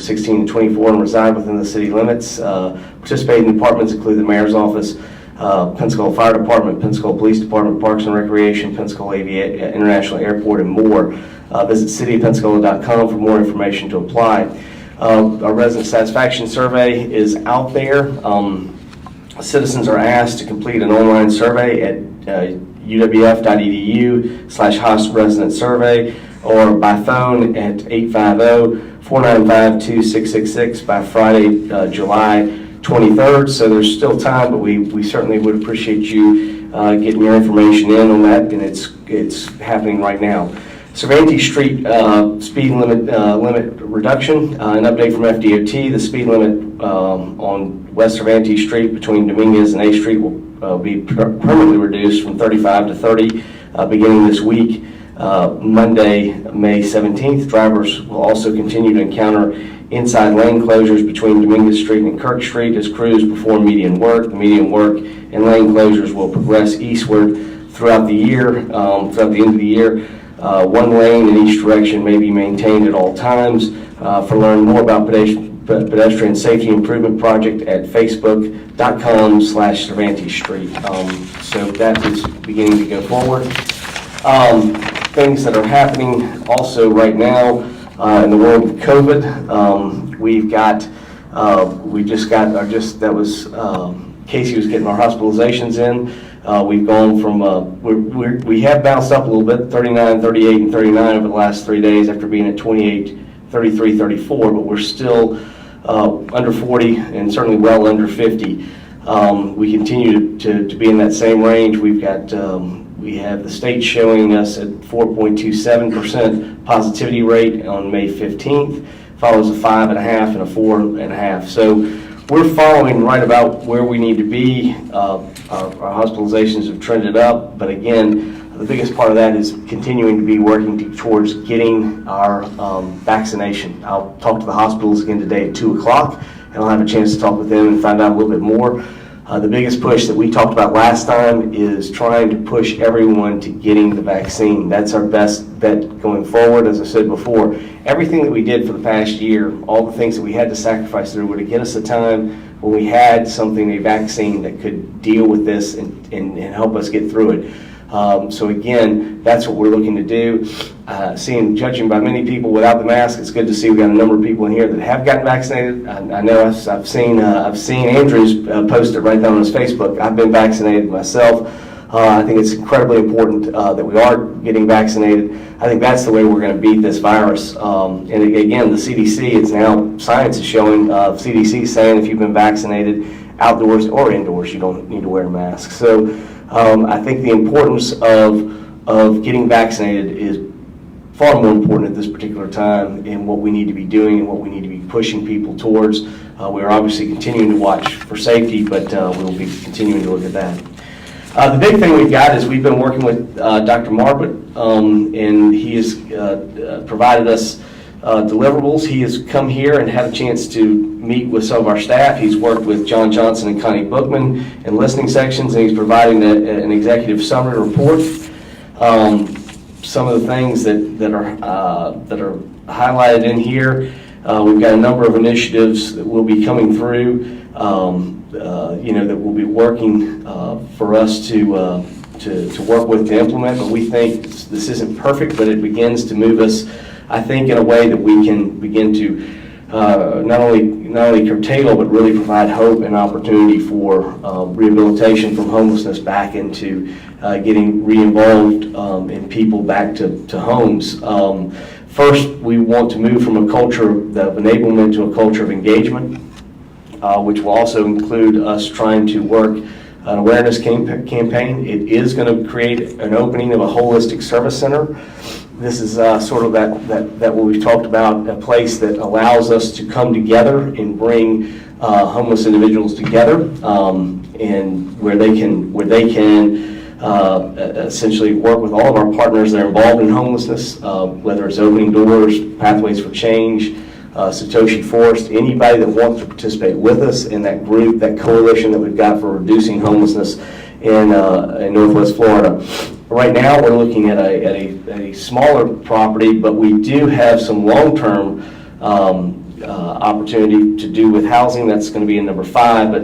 16 to 24 and reside within the city limits. Participating departments include the Mayor's Office, Pensacola Fire Department, Pensacola Police Department, Parks and Recreation, Pensacola International Airport, and more. Visit cityofpensacola.com for more information to apply. Our resident satisfaction survey is out there. Citizens are asked to complete an online survey at uwf.edu/house-resident-survey or by phone at 850-495-2666 by Friday, July 23rd. So there's still time, but we certainly would appreciate you getting your information in on that, and it's happening right now. Cervantes Street speed limit reduction, an update from FDOT. The speed limit on West Cervantes Street between Dominguez and A Street will be permanently reduced from 35 to 30 beginning this week. Monday, May 17th, drivers will also continue to encounter inside lane closures between Dominguez Street and Kirk Street as crews perform median work. The median work and lane closures will progress eastward throughout the year, throughout the end of the year. One lane in each direction may be maintained at all times. For learning more about pedestrian safety improvement project at facebook.com/Cervantes Street. So that is beginning to go forward. Things that are happening also right now in the world of COVID. Casey was getting our hospitalizations in. We've gone from, we have bounced up a little bit, 39, 38, and 39 over the last 3 days after being at 28, 33, 34, but we're still under 40 and certainly well under 50. We continue to be in that same range. We have the state showing us at 4.27% positivity rate on May 15th, follows a 5.5 and a 4.5. So we're following right about where we need to be. Our hospitalizations have trended up, but again, the biggest part of that is continuing to be working towards getting our vaccination. I'll talk to the hospitals again today at 2 o'clock, and I'll have a chance to talk with them and find out a little bit more. The biggest push that we talked about last time is trying to push everyone to getting the vaccine. That's our best bet going forward. As I said before, everything that we did for the past year, all the things that we had to sacrifice through, were to get us a time when we had a vaccine that could deal with this and help us get through it. So again, that's what we're looking to do. Judging by many people without the mask, it's good to see we've got a number of people in here that have gotten vaccinated. I know I've seen Andrew's post it right down on his Facebook. I've been vaccinated myself. I think it's incredibly important that we are getting vaccinated. I think that's the way we're going to beat this virus. And again, the CDC, it's now, science is showing, CDC saying if you've been vaccinated outdoors or indoors, you don't need to wear a mask. So I think the importance of getting vaccinated is far more important at this particular time in what we need to be doing and what we need to be pushing people towards. We're obviously continuing to watch for safety, but we'll be continuing to look at that. The big thing we've got is we've been working with Dr. Margaret, and he has provided us deliverables. He has come here and had a chance to meet with some of our staff. He's worked with John Johnson and Connie Bookman in listening sections, and he's providing an executive summary report. Some of the things that are highlighted in here. We've got a number of initiatives that will be coming through. That will be working for us to work with to implement. But we think this isn't perfect, but it begins to move us, I think, in a way that we can begin to not only curtail, but really provide hope and opportunity for rehabilitation from homelessness back into getting re-involved in people back to homes. First, we want to move from a culture of enablement to a culture of engagement, which will also include us trying to work an awareness campaign. It is going to create an opening of a holistic service center. This is sort of that what we've talked about, a place that allows us to come together and bring homeless individuals together, and where they can essentially work with all of our partners that are involved in homelessness, whether it's Opening Doors, Pathways for Change, Satoshi Forest, anybody that wants to participate with us in that group, that coalition that we've got for reducing homelessness in Northwest Florida. Right now, we're looking at a smaller property, but we do have some long-term opportunity to do with housing. That's going to be in number 5, but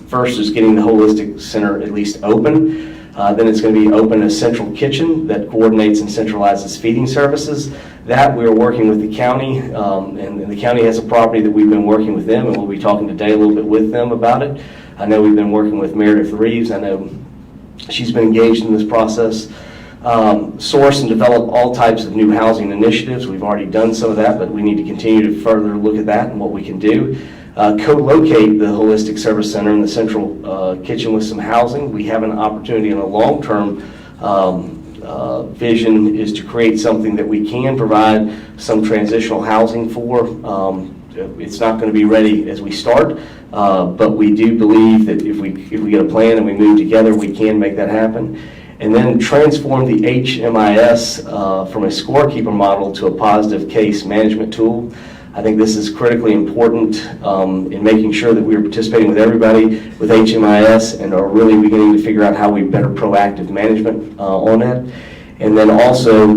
first is getting the holistic center at least open. Then it's going to be open a central kitchen that coordinates and centralizes feeding services. That we are working with the county, and the county has a property that we've been working with them, and we'll be talking today a little bit with them about it. I know we've been working with Meredith Reeves. I know she's been engaged in this process. Source and develop all types of new housing initiatives. We've already done some of that, but we need to continue to further look at that and what we can do. Co-locate the Holistic Service Center in the central kitchen with some housing. We have an opportunity in a long-term vision is to create something that we can provide some transitional housing for. It's not going to be ready as we start, but we do believe that if we get a plan and we move together, we can make that happen. And then transform the HMIS from a scorekeeper model to a positive case management tool. I think this is critically important in making sure that we are participating with everybody with HMIS and are really beginning to figure out how we better proactive management on that. And then also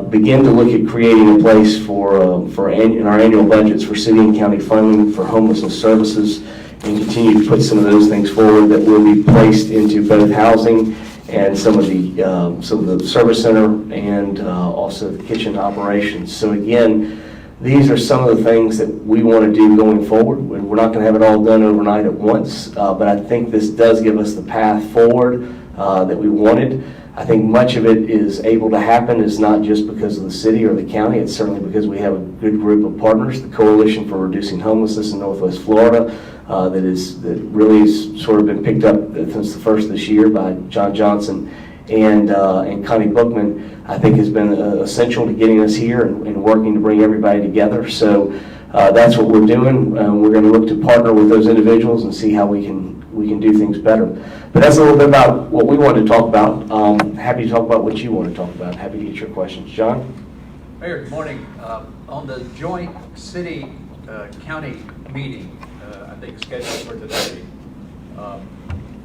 begin to look at creating a place in our annual budgets for city and county funding for homelessness services, and continue to put some of those things forward that will be placed into both housing and some of the service center and also the kitchen operations. So again, these are some of the things that we want to do going forward. We're not going to have it all done overnight at once, but I think this does give us the path forward that we wanted. I think much of it is able to happen is not just because of the city or the county. It's certainly because we have a good group of partners, the Coalition for Reducing Homelessness in Northwest Florida, that really has sort of been picked up since the first of this year by John Johnson and Connie Bookman. I think has been essential to getting us here and working to bring everybody together. So that's what we're doing. We're going to look to partner with those individuals and see how we can do things better. But that's a little bit about what we wanted to talk about. Happy to talk about what you want to talk about. Happy to get your questions. John? Mayor, good morning. On the joint city-county meeting, I think scheduled for today,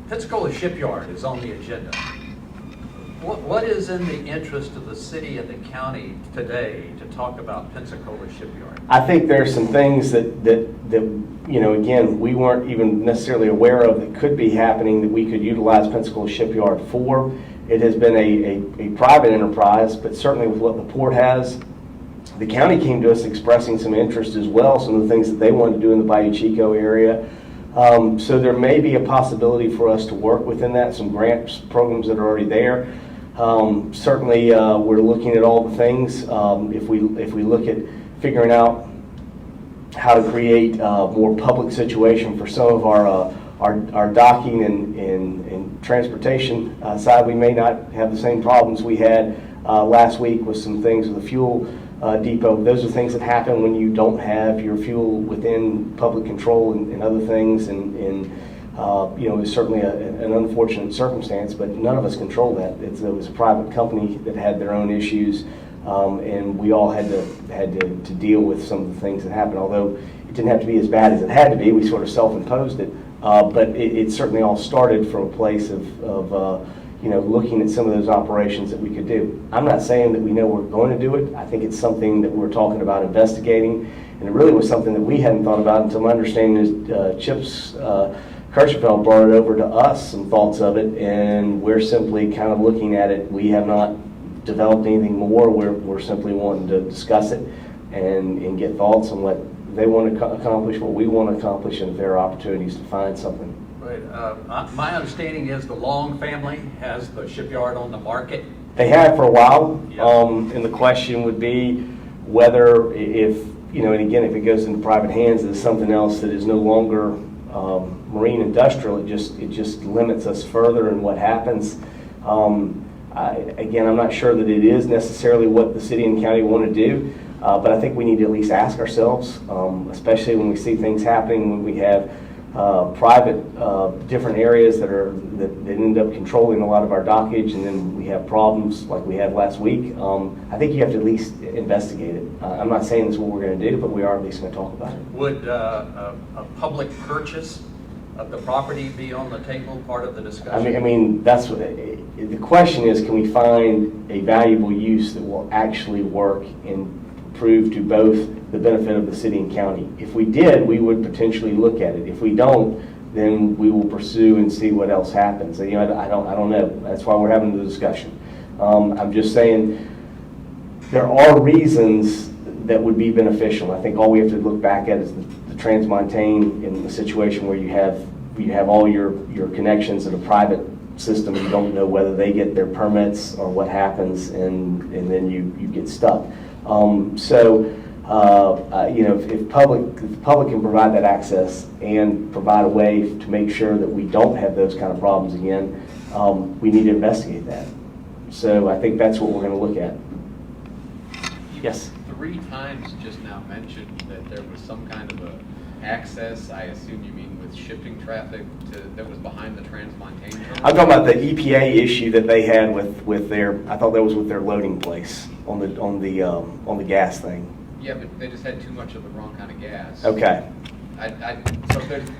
Pensacola Shipyard is on the agenda. What is in the interest of the city and the county today to talk about Pensacola Shipyard? I think there are some things that again, we weren't even necessarily aware of that could be happening that we could utilize Pensacola Shipyard for. It has been a private enterprise, but certainly with what the port has, the county came to us expressing some interest as well, some of the things that they wanted to do in the Bayou Chico area. So there may be a possibility for us to work within that, some grants programs that are already there. Certainly, we're looking at all the things. If we look at figuring out how to create a more public situation for some of our docking and transportation side, we may not have the same problems we had last week with some things with the fuel depot. Those are things that happen when you don't have your fuel within public control and other things, and it's certainly an unfortunate circumstance, but none of us control that. It was a private company that had their own issues, and we all had to deal with some of the things that happened. Although it didn't have to be as bad as it had to be, we sort of self-imposed it. But it certainly all started from a place of looking at some of those operations that we could do. I'm not saying that we know we're going to do it. I think it's something that we're talking about investigating, and it really was something that we hadn't thought about until my understanding is Chips Kirschfeld brought it over to us, some thoughts of it, and we're simply kind of looking at it. We have not developed anything more. We're simply wanting to discuss it and get thoughts on what they want to accomplish, what we want to accomplish, and if there are opportunities to find something. Right. My understanding is the Long family has the shipyard on the market. They have for a while, Yep. And the question would be whether if it goes into private hands, it's something else that is no longer marine industrial. It just limits us further in what happens. I'm not sure that it is necessarily what the city and county want to do, but I think we need to at least ask ourselves, especially when we see things happening, when we have private different areas that end up controlling a lot of our dockage, and then we have problems like we had last week. I think you have to at least investigate it. I'm not saying this is what we're going to do, but we are at least going to talk about it. Would a public purchase of the property be on the table, part of the discussion? I mean that's what the question is: can we find a valuable use that will actually work and prove to both the benefit of the city and county. If we did, we would potentially look at it. If we don't, then we will pursue and see what else happens. And, I don't know. That's why we're having the discussion. I'm just saying there are reasons that would be beneficial. I think all we have to look back at is the Transmontane in the situation where you have all your connections in a private system. You don't know whether they get their permits or what happens, and then you get stuck. If the public can provide that access and provide a way to make sure that we don't have those kind of problems again, we need to investigate that. So I think that's what we're going to look at. Yes? 3 times just now mentioned that there was some kind of a access, I assume you mean with shipping traffic that was behind the Transmontane terminal? I'm talking about the EPA issue that they had with their, I thought that was with their loading place on the gas thing. Yeah, but they just had too much of the wrong kind of gas. Okay.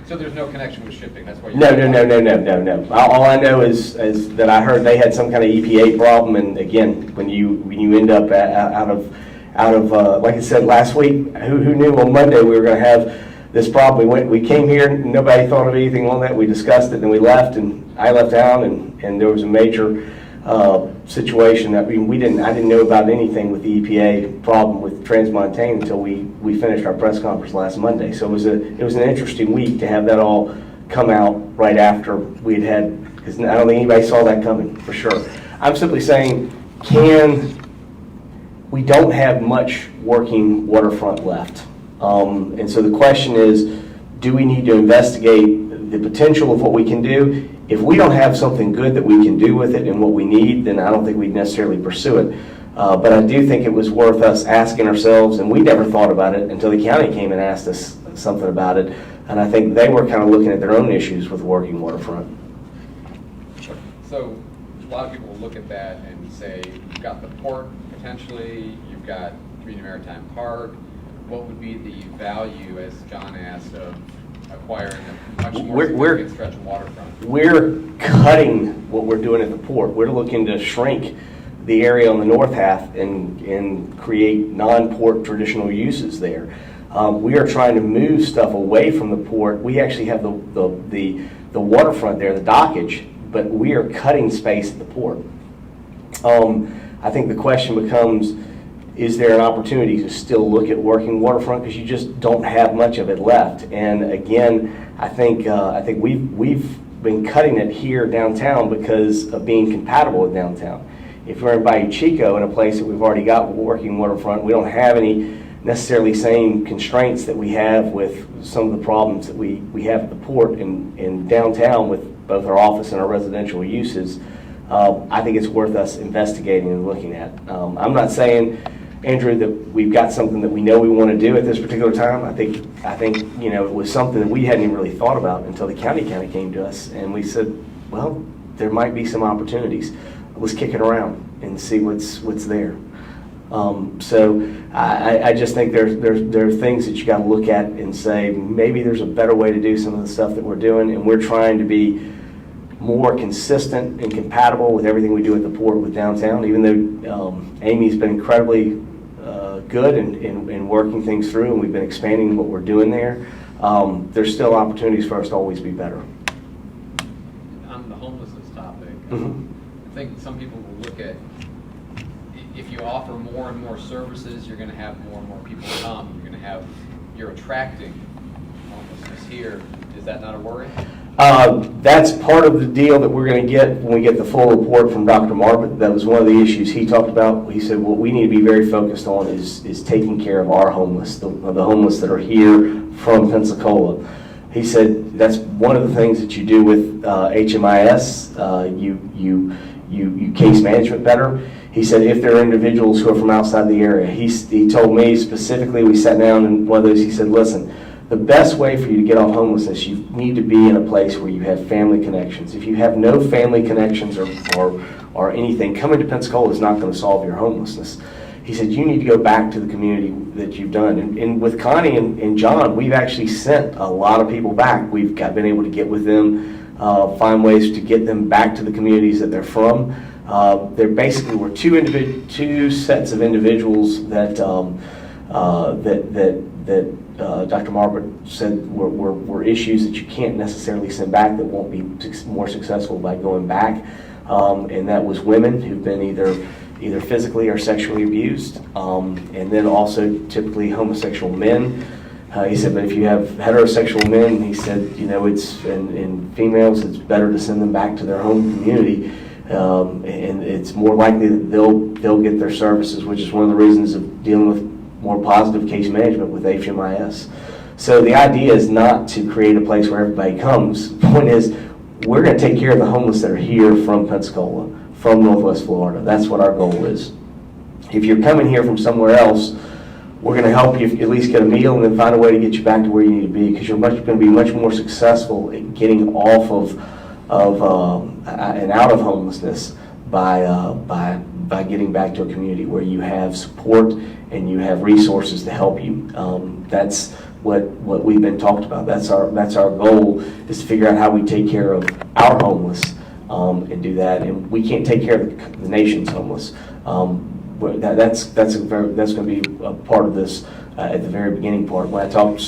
So there's no connection with shipping, that's why you're... No. All I know is that I heard they had some kind of EPA problem, and again, when you end up out of like I said last week, who knew on Monday we were going to have this problem? We came here, nobody thought of anything on that. We discussed it, and we left, and I left town, and there was a major situation. I mean, I didn't know about anything with the EPA problem with Transmontane until we finished our press conference last Monday. So it was an interesting week to have that all come out right after we'd had, because I don't think anybody saw that coming, for sure. I'm simply saying, we don't have much working waterfront left. And so the question is, do we need to investigate the potential of what we can do? If we don't have something good that we can do with it and what we need, then I don't think we'd necessarily pursue it. But I do think it was worth us asking ourselves, and we never thought about it until the county came and asked us something about it. And I think they were kind of looking at their own issues with working waterfront. So a lot of people will look at that and say, you've got the port potentially, you've got Community Maritime Park. What would be the value, as John asked, of acquiring a much more significant stretch of waterfront? We're cutting what we're doing at the port. We're looking to shrink the area on the north half and create non-port traditional uses there. We are trying to move stuff away from the port. We actually have the waterfront there, the dockage, but we are cutting space at the port. I think the question becomes, is there an opportunity to still look at working waterfront, because you just don't have much of it left? And again, I think we've been cutting it here downtown because of being compatible with downtown. If we're in Bayou Chico, in a place that we've already got working waterfront, we don't have any necessarily same constraints that we have with some of the problems that we have at the port in downtown with both our office and our residential uses. I think it's worth us investigating and looking at. I'm not saying, Andrew, that we've got something that we know we want to do at this particular time. I think it was something that we hadn't even really thought about until the county kind of came to us, and we said, well, there might be some opportunities. Let's kick it around and see what's there. So I just think there are things that you got to look at and say, maybe there's a better way to do some of the stuff that we're doing, and we're trying to be more consistent and compatible with everything we do at the port with downtown. Even though Amy's been incredibly good in working things through, and we've been expanding what we're doing there, there's still opportunities for us to always be better. On the homelessness topic, Mm-hmm. I think some people will look at, if you offer more and more services, you're going to have more and more people come. You're attracting homelessness here. Is that not a worry? That's part of the deal that we're going to get when we get the full report from Dr. Marbut. That was one of the issues he talked about. He said, what we need to be very focused on is taking care of our homeless, the homeless that are here from Pensacola. He said that's one of the things that you do with HMIS. You case management better. He said if there are individuals who are from outside the area, he told me specifically, we sat down and one of those, he said, listen, the best way for you to get off homelessness, you need to be in a place where you have family connections. If you have no family connections or anything, coming to Pensacola is not going to solve your homelessness. He said you need to go back to the community that you've done. And with Connie and John, we've actually sent a lot of people back. We've been able to get with them, find ways to get them back to the communities that they're from. There basically were two sets of individuals that that Dr. Margaret said were issues that you can't necessarily send back, that won't be more successful by going back. And that was women who've been either physically or sexually abused, and then also typically homosexual men. He said, but if you have heterosexual men, he said, you know, and females, it's better to send them back to their home community, and it's more likely that they'll get their services, which is one of the reasons of dealing with more positive case management with HMIS. So the idea is not to create a place where everybody comes. The point is, we're going to take care of the homeless that are here from Pensacola, from Northwest Florida. That's what our goal is. If you're coming here from somewhere else, we're going to help you at least get a meal and then find a way to get you back to where you need to be, because you're going to be much more successful in getting off of and out of homelessness by getting back to a community where you have support and you have resources to help you. That's what we've been talked about. That's our goal, is to figure out how we take care of our homeless and do that. And we can't take care of the nation's homeless. That's going to be a part of this at the very beginning part. When I talked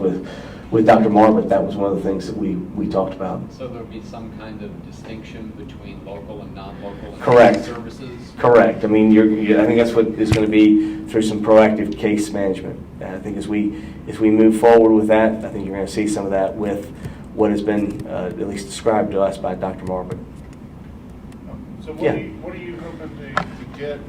with Dr. Margaret, that was one of the things that we talked about. So there'll be some kind of distinction between local and non-local Correct. services? Correct. I mean, I think that's what it's going to be through some proactive case management. And I think as we move forward with that, I think you're going to see some of that with what has been at least described to us by Dr. Margaret. So what are you hoping to get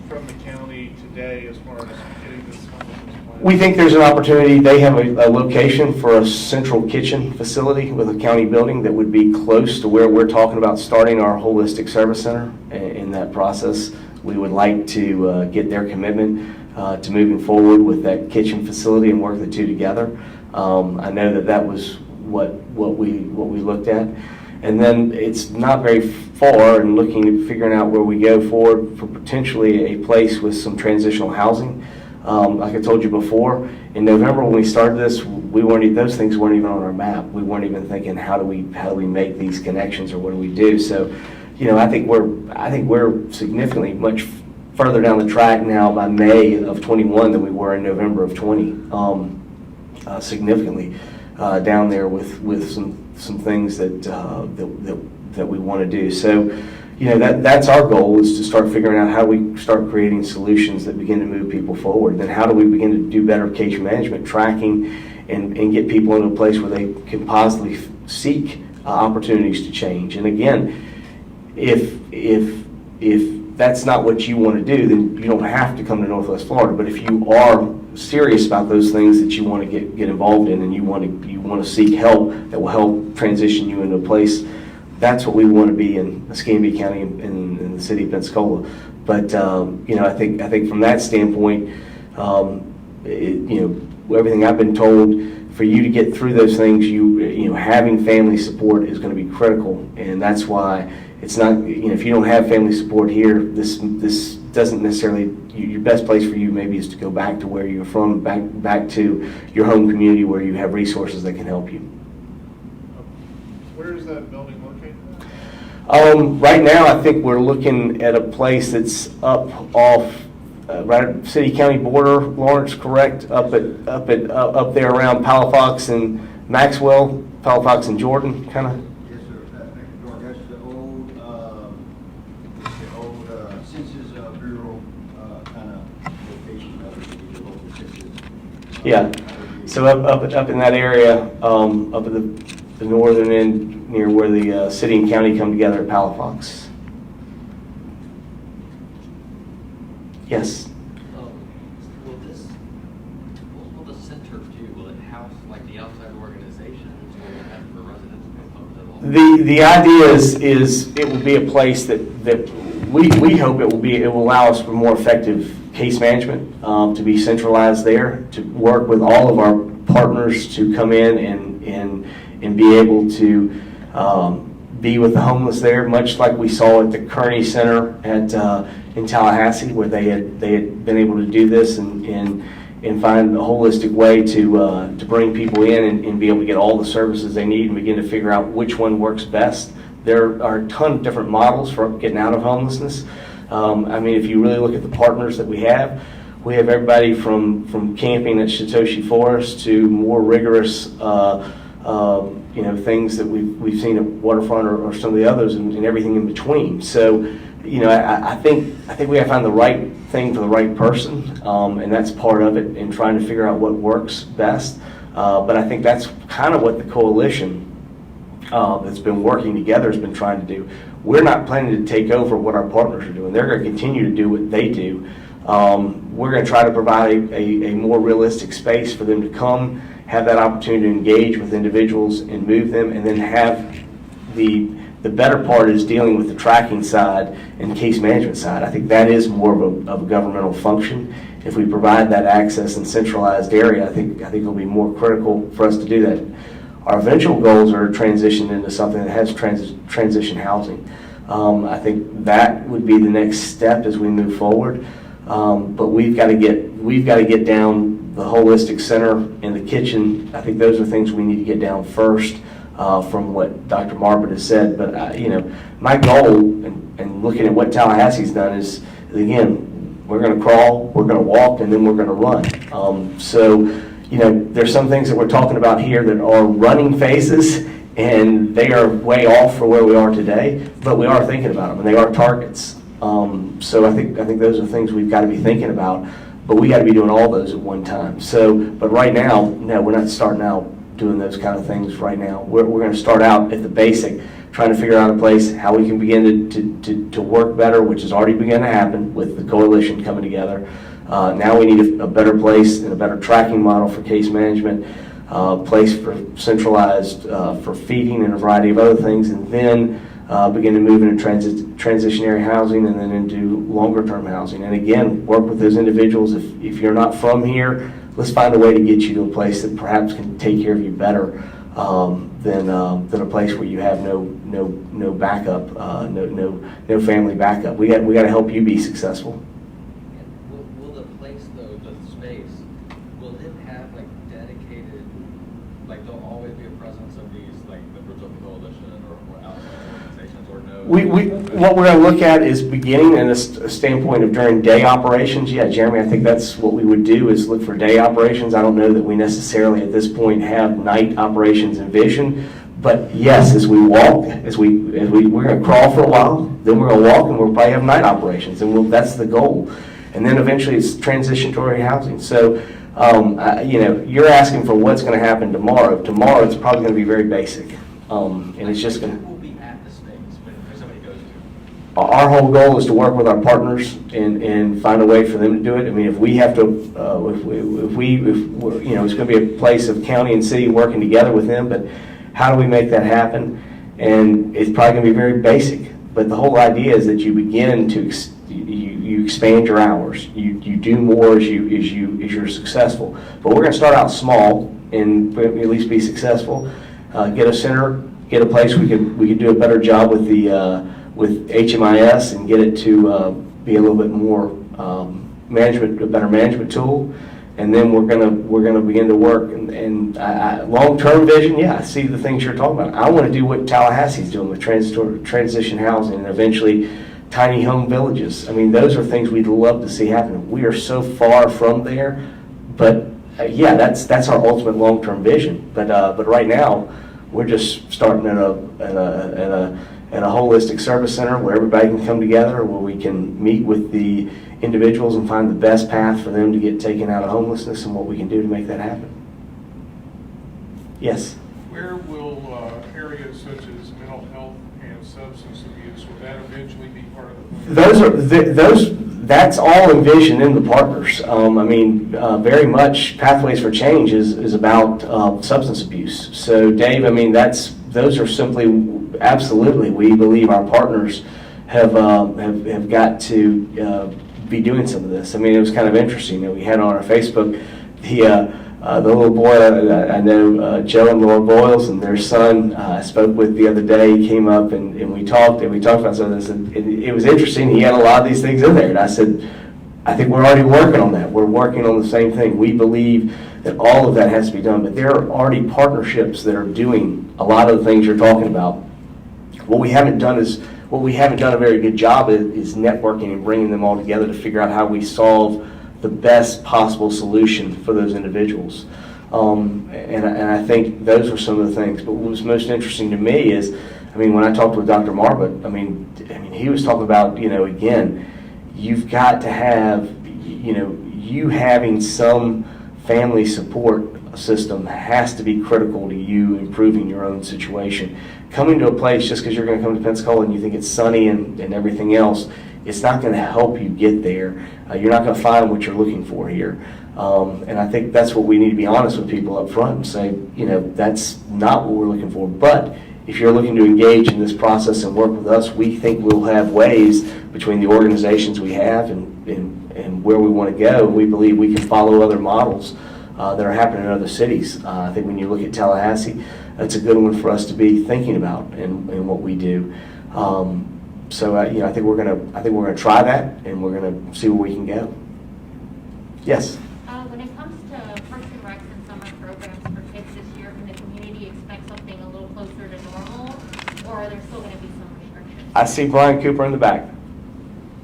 from the county today as far as getting this homelessness plan? We think there's an opportunity. They have a location for a central kitchen facility with a county building that would be close to where we're talking about starting our holistic service center. In that process, we would like to get their commitment to moving forward with that kitchen facility and work the two together. I know that was what we looked at. And then it's not very far in looking at figuring out where we go forward for potentially a place with some transitional housing. Like I told you before, in November when we started this, those things weren't even on our map. We weren't even thinking, how do we make these connections, or what do we do? So, you know, I think we're significantly much further down the track now by May of 21 than we were in November of 20. Significantly down there with some things that we want to do. So, you know, that's our goal, is to start figuring out how we start creating solutions that begin to move people forward. Then how do we begin to do better case management, tracking, and get people into a place where they can positively seek opportunities to change. And again, if that's not what you want to do, then you don't have to come to Northwest Florida. But if you are serious about those things that you want to get involved in, and you want to seek help that will help transition you into a place, that's what we want to be in Escambia County in the city of Pensacola. But you know, I think from that standpoint, you know, everything I've been told, for you to get through those things, you know, having family support is going to be critical, and that's why it's not, you know, if you don't have family support here, this doesn't necessarily, your best place for you maybe is to go back to where you're from, back to your home community where you have resources that can help you. Where is that building located at? Right now, I think we're looking at a place that's up off right at city-county border, Lawrence, correct? Up there around Palafox and Maxwell, Palafox and Jordan, kind of. Yes, sir. Next door, that's the old Census Bureau kind of location of the local census. Yeah. So up in that area, up at the northern end, near where the city and county come together at Palafox. Yes. What will the center do? Will it house like the outside organizations, or will it have for residents? The idea is it will be a place that we hope it will allow us for more effective case management, to be centralized there, to work with all of our partners to come in and be able to be with the homeless there, much like we saw at the Kearney Center in Tallahassee, where they had been able to do this and find a holistic way to bring people in and be able to get all the services they need and begin to figure out which one works best. There are a ton of different models for getting out of homelessness. I mean, if you really look at the partners that we have, We have everybody from camping at Shitoshi Forest to more rigorous, things that we've seen at Waterfront or some of the others, and everything in between. So, I think we have to find the right thing for the right person, and that's part of it in trying to figure out what works best. But I think that's kind of what the coalition that's been working together has been trying to do. We're not planning to take over what our partners are doing. They're going to continue to do what they do. We're going to try to provide a more realistic space for them to come, have that opportunity to engage with individuals and move them, and then have the better part is dealing with the tracking side and case management side. I think that is more of a governmental function. If we provide that access in centralized area, I think it'll be more critical for us to do that. Our eventual goals are to transition into something that has transition housing. I think that would be the next step as we move forward. But we've got to get down the holistic center and the kitchen. I think those are things we need to get down first, from what Dr. Marbert has said. But my goal, and looking at what Tallahassee's done, is again, we're going to crawl, we're going to walk, and then we're going to run. So there's some things that we're talking about here that are running phases, and they are way off for where we are today. But we are thinking about them, and they are targets. So I think those are things we've got to be thinking about, but we got to be doing all those at one time. So, but right now, no, we're not starting out doing those kind of things right now. We're going to start out at the basic, trying to figure out a place how we can begin to work better, which has already begun to happen with the coalition coming together. Now we need a better place and a better tracking model for case management, place for centralized for feeding and a variety of other things, and then begin to move into transitionary housing and then into longer term housing. And again, work with those individuals. If you're not from here, let's find a way to get you to a place that perhaps can take care of you better than a place where you have no backup, no family backup. We got to help you be successful. Will the place, though, the space, will it have like dedicated, like there'll always be a presence of these, like members of the coalition or outside organizations, or no? What we're going to look at is beginning in a standpoint of during day operations. Yeah, Jeremy, I think that's what we would do, is look for day operations. I don't know that we necessarily at this point have night operations envisioned, but yes, as we walk, we're going to crawl for a while, then we're going to walk, and we'll probably have night operations, and that's the goal. And then eventually it's transitionary housing. So, you're asking for what's going to happen tomorrow. Tomorrow it's probably going to be very basic, and it's just going to. Our whole goal is to work with our partners and find a way for them to do it. I mean, if we have to, it's going to be a place of county and city working together with them, but how do we make that happen? And it's probably going to be very basic, but the whole idea is that you begin to, you expand your hours. You do more as you're successful. But we're going to start out small and at least be successful. Get a center, get a place we could do a better job with with HMIS and get it to be a little bit more a better management tool, and then we're gonna begin to work. And long-term vision, yeah, I see the things you're talking about. I want to do what Tallahassee's doing with transition housing and eventually tiny home villages. I mean, those are things we'd love to see happen. We are so far from there, but yeah, that's our ultimate long-term vision. But right now, we're just starting at a holistic service center where everybody can come together, where we can meet with the individuals and find the best path for them to get taken out of homelessness and what we can do to make that happen. Yes? Where will areas such as mental health and substance abuse, will that eventually be part of the plan? That's all envisioned in the partners. Very much Pathways for Change is about substance abuse. So Dave, those are simply, absolutely, we believe our partners have got to be doing some of this. It was kind of interesting. We had on our Facebook the little boy, I know Joe and Laura Boyles and their son I spoke with the other day. He came up and we talked about some of this, and it was interesting. He had a lot of these things in there, and I said, I think we're already working on that. We're working on the same thing. We believe that all of that has to be done, but there are already partnerships that are doing a lot of the things you're talking about. What we haven't done a very good job is networking and bringing them all together to figure out how we solve the best possible solution for those individuals. And I think those were some of the things. But what was most interesting to me is, I mean, when I talked with Dr. Marbut, I mean, he was talking about, again, you've got to have, you having some family support system has to be critical to you improving your own situation. Coming to a place just because you're going to come to Pensacola and you think it's sunny and everything else, it's not going to help you get there. You're not going to find what you're looking for here. And I think that's what we need to be honest with people up front and say, that's not what we're looking for. But if you're looking to engage in this process and work with us, we think we'll have ways between the organizations we have and where we want to go. We believe we can follow other models that are happening in other cities. I think when you look at Tallahassee, that's a good one for us to be thinking about in what we do. So I think we're gonna try that, and we're gonna see where we can go. Yes. When it comes to Parks and Recs and summer programs for kids this year, can the community expect something a little closer to normal, or are there still going to be some restrictions? I see Brian Cooper in the back.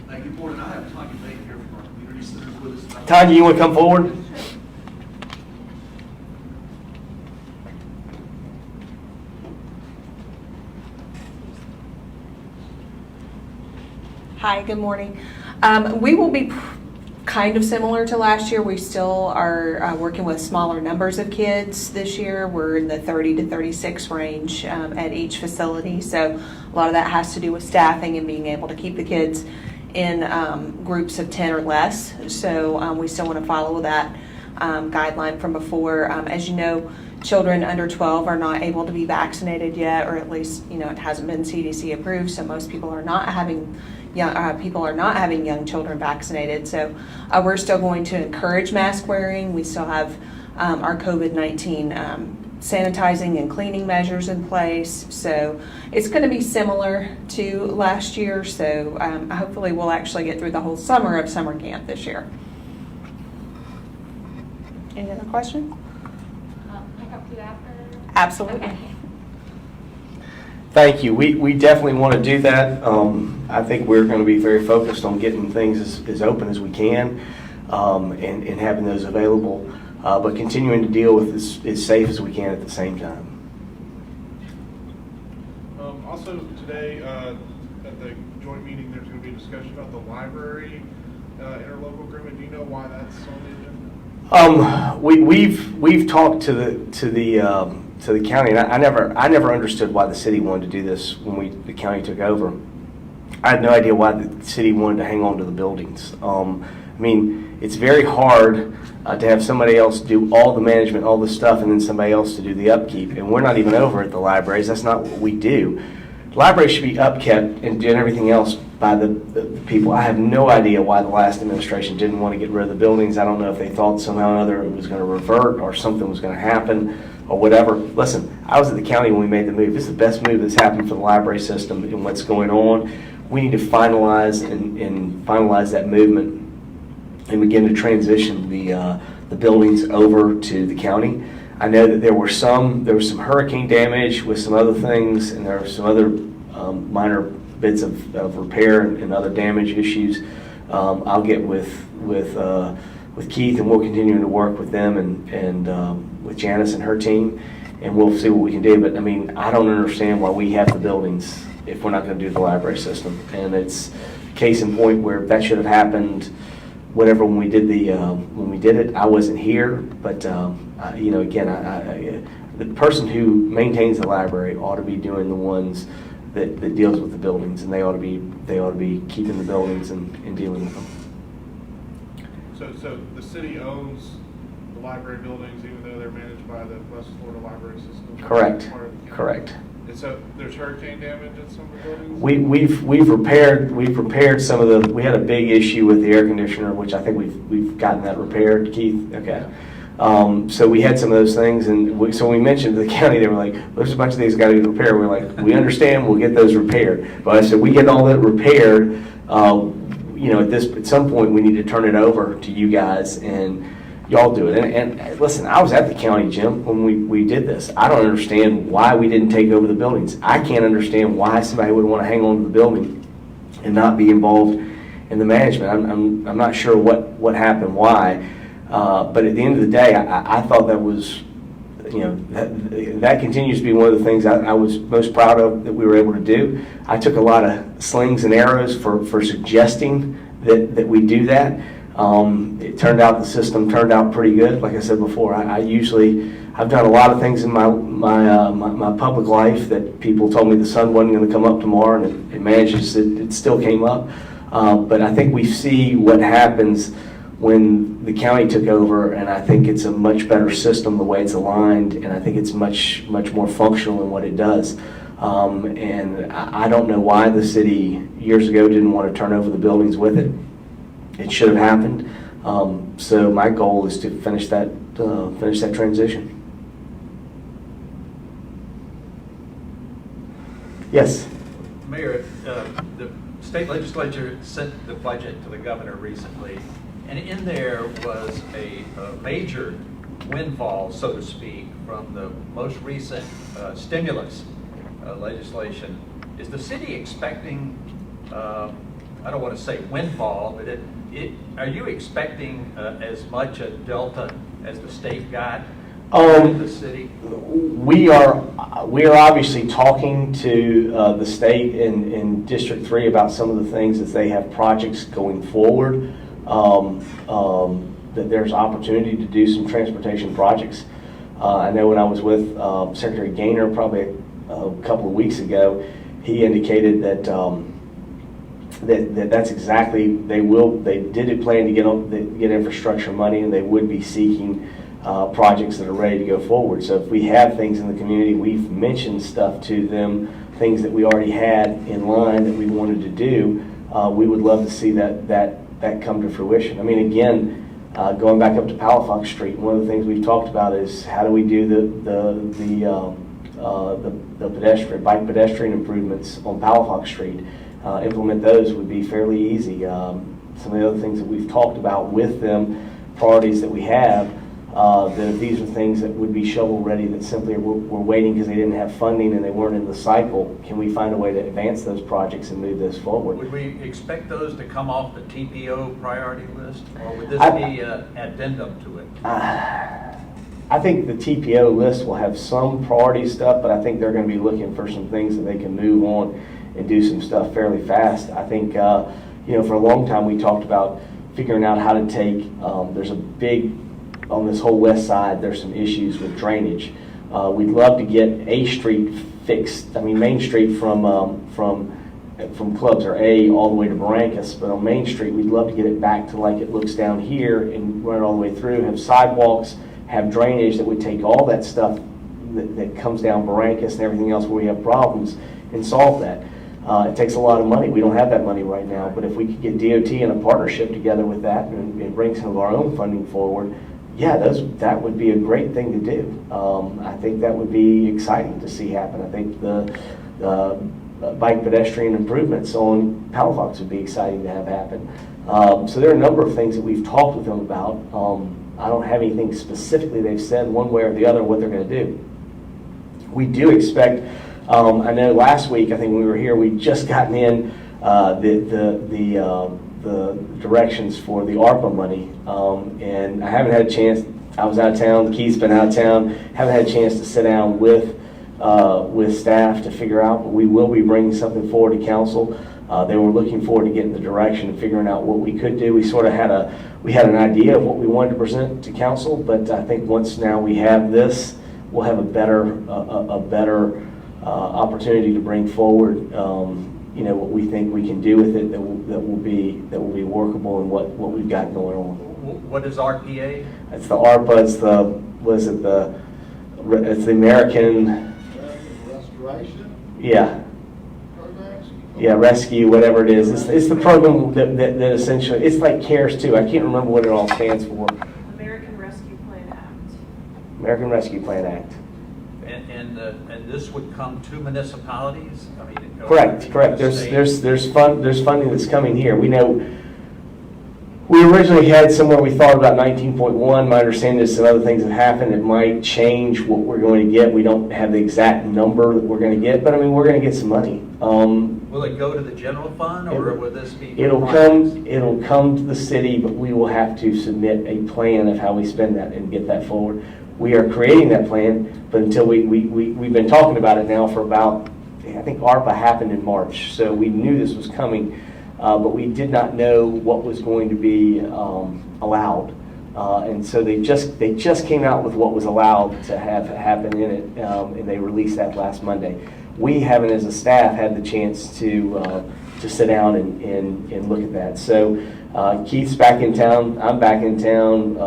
Good morning. I have Tanya Lake here from our community center with us. Tanya, you want to come forward? Hi, good morning. We will be kind of similar to last year. We still are working with smaller numbers of kids this year. We're in the 30 to 36 range at each facility. So a lot of that has to do with staffing and being able to keep the kids in groups of 10 or less. So we still want to follow that guideline from before. As you know, children under 12 are not able to be vaccinated yet, or at least, it hasn't been CDC approved. So most people are not having young children vaccinated. So we're still going to encourage mask wearing. We still have our COVID-19 sanitizing and cleaning measures in place. So it's going to be similar to last year. So hopefully we'll actually get through the whole summer of summer camp this year. Any other questions? Can I talk to you after? Absolutely. Okay. Thank you. We definitely want to do that. I think we're going to be very focused on getting things as open as we can and having those available, but continuing to deal with as safe as we can at the same time. Also today at the joint meeting, there's going to be a discussion about the library interlocal agreement. Do you know why that's on the agenda? We've talked to the county, and I never understood why the city wanted to do this when the county took over. I had no idea why the city wanted to hang on to the buildings. It's very hard to have somebody else do all the management, all the stuff, and then somebody else to do the upkeep. And we're not even over at the libraries. That's not what we do. The library should be upkept and doing everything else by the people. I have no idea why the last administration didn't want to get rid of the buildings. I don't know if they thought somehow or other it was going to revert or something was going to happen or whatever. Listen, I was at the county when we made the move. This is the best move that's happened for the library system and what's going on. We need to finalize and finalize that movement and begin to transition the buildings over to the county. I know that there was some hurricane damage with some other things, and there are some other minor bits of repair and other damage issues. I'll get with Keith, and we'll continue to work with them and with Janice and her team, and we'll see what we can do. But I don't understand why we have the buildings if we're not going to do the library system. And it's case in point where that should have happened. Whatever, when we did it, I wasn't here, but again, the person who maintains the library ought to be doing the ones that deals with the buildings, and they ought to be keeping the buildings and dealing with them. So the city owns the library buildings, even though they're managed by the West Florida Library System? Correct. Correct. And so there's hurricane damage in some of the buildings? We've repaired some of the. We had a big issue with the air conditioner, which I think we've gotten that repaired. Keith, okay. So we had some of those things, and so we mentioned to the county. They were like, "There's a bunch of these got to be repaired." We're like, "We understand. We'll get those repaired." But I said, "We get all that repaired. At some point, we need to turn it over to you guys and." Y'all do it. And listen, I was at the county gym when we did this. I don't understand why we didn't take over the buildings. I can't understand why somebody would want to hang on to the building and not be involved the management. I'm not sure what happened, why, but at the end of the day, I thought that was, that continues to be one of the things I was most proud of that we were able to do. I took a lot of slings and arrows for suggesting that we do that. It turned out, the system turned out pretty good. Like I said before, I've done a lot of things in my public life that people told me the sun wasn't going to come up tomorrow, and it still came up. But I think we see what happens when the county took over, and I think it's a much better system the way it's aligned, and I think it's much more functional in what it does. And I don't know why the city years ago didn't want to turn over the buildings with it. It should have happened. So my goal is to finish that transition. Yes. Mayor, the state legislature sent the budget to the governor recently, and in there was a major windfall, so to speak, from the most recent stimulus legislation. Is the city expecting, I don't want to say windfall, but are you expecting as much a delta as the state got in the city? We are obviously talking to the state in District 3 about some of the things as they have projects going forward, that there's opportunity to do some transportation projects. I know when I was with Secretary Gaynor probably a couple of weeks ago, he indicated that that's exactly, they did plan to get infrastructure money, and they would be seeking projects that are ready to go forward. So if we have things in the community, we've mentioned stuff to them, things that we already had in line that we wanted to do, we would love to see that come to fruition. I mean, again, going back up to Palafox Street, one of the things we've talked about is how do we do the bike pedestrian improvements on Palafox Street. Implement those would be fairly easy. Some of the other things that we've talked about with them, priorities that we have, that if these are things that would be shovel ready that simply we're waiting because they didn't have funding and they weren't in the cycle, can we find a way to advance those projects and move those forward? Would we expect those to come off the TPO priority list, or would this be an addendum to it? I think the TPO list will have some priority stuff, but I think they're going to be looking for some things that they can move on and do some stuff fairly fast. I think, for a long time we talked about figuring out how to take, there's a big, on this whole west side, there's some issues with drainage. We'd love to get A Street fixed. I mean, Main Street from Clubs or A all the way to Barrancas, but on Main Street, we'd love to get it back to like it looks down here and run it all the way through, have sidewalks, have drainage that would take all that stuff that comes down Barrancas and everything else where we have problems and solve that. It takes a lot of money. We don't have that money right now, but if we could get DOT in a partnership together with that and bring some of our own funding forward, yeah, that would be a great thing to do. I think that would be exciting to see happen. I think the bike pedestrian improvements on Palafox would be exciting to have happen. So there are a number of things that we've talked with them about. I don't have anything specifically they've said one way or the other what they're going to do. We do expect, I know last week, I think when we were here, we'd just gotten in the directions for the ARPA money, and I haven't had a chance. I was out of town. Keith's been out of town. Haven't had a chance to sit down with staff to figure out. But we will be bringing something forward to council. They were looking forward to getting the direction and figuring out what we could do. We sort of had an idea of what we wanted to present to council, but I think once now we have this, we'll have a better opportunity to bring forward. What we think we can do with it that will be workable and what we've got going on. What is RPA? It's the ARPA. It's the American Restoration Yeah. programs? Yeah, rescue, whatever it is. It's the program that essentially, it's like CARES too. I can't remember what it all stands for. American Rescue Plan Act. American Rescue Plan Act. And this would come to municipalities? I mean, Correct. There's funding that's coming here. We know we originally had somewhere we thought about 19.1. My understanding is some other things have happened. It might change what we're going to get. We don't have the exact number that we're going to get, but I mean, we're going to get some money. Will it go to the general fund, or will this be? for It'll projects? come to the city, but we will have to submit a plan of how we spend that and get that forward. We are creating that plan, but until we've been talking about it now for about, I think ARPA happened in March, so we knew this was coming, but we did not know what was going to be allowed. And so they just came out with what was allowed to have happen in it, and they released that last Monday. We haven't, as a staff, had the chance to sit down and look at that. So Keith's back in town, I'm back in town.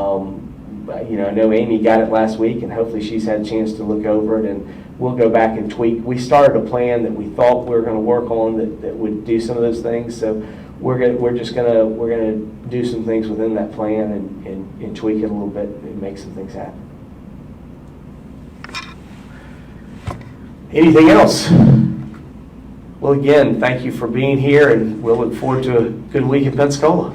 I know Amy got it last week, and hopefully she's had a chance to look over it, and we'll go back and tweak. We started a plan that we thought we were going to work on that would do some of those things. So we're gonna do some things within that plan and tweak it a little bit and make some things happen. Anything else? Well, again, thank you for being here, and we'll look forward to a good week in Pensacola.